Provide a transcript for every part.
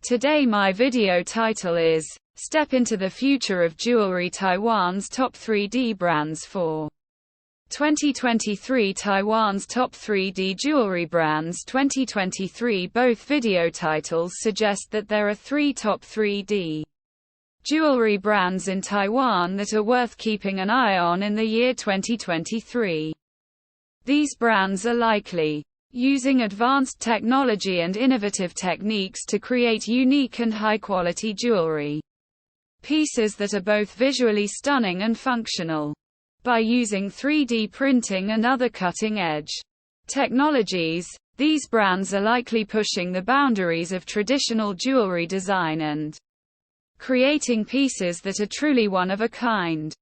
Today my video title is, Step into the Future of Jewelry, Taiwan's Top 3D Brands for 2023. Taiwan's Top 3D Jewelry Brands 2023. Both video titles suggest that there are three top 3D jewelry brands in Taiwan that are worth keeping an eye on in the year 2023. These brands are likely using advanced technology and innovative techniques to create unique and high-quality jewelry pieces that are both visually stunning and functional. By using 3D printing and other cutting-edge technologies, these brands are likely pushing the boundaries of traditional jewelry design and creating pieces that are truly one of a kind.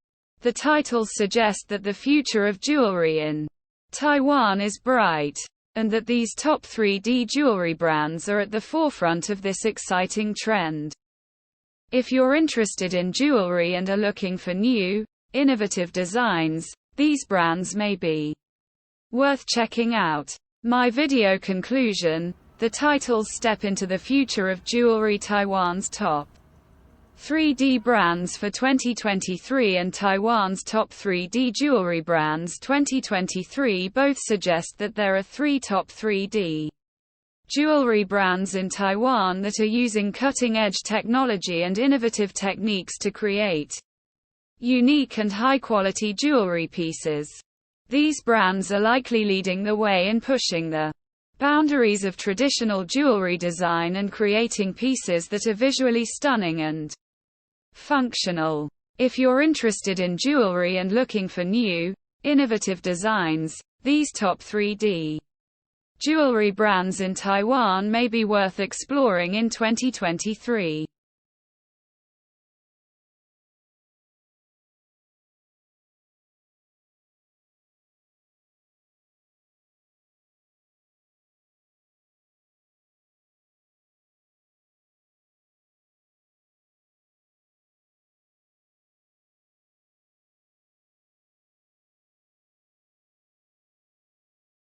The titles suggest that the future of jewelry in Taiwan is bright, and that these top 3D jewelry brands are at the forefront of this exciting trend. If you're interested in jewelry and are looking for new, innovative designs, these brands may be worth checking out. My video conclusion: the titles step into the future of jewelry. Taiwan's top 3D brands for 2023 and Taiwan's top 3D jewelry brands 2023 both suggest that there are three top 3D jewelry brands in Taiwan that are using cutting-edge technology and innovative techniques to create unique and high-quality jewelry pieces. These brands are likely leading the way in pushing the boundaries of traditional jewelry design and creating pieces that are visually stunning and functional. If you're interested in jewelry and looking for new, innovative designs, these top 3D jewelry brands in Taiwan may be worth exploring in 2023.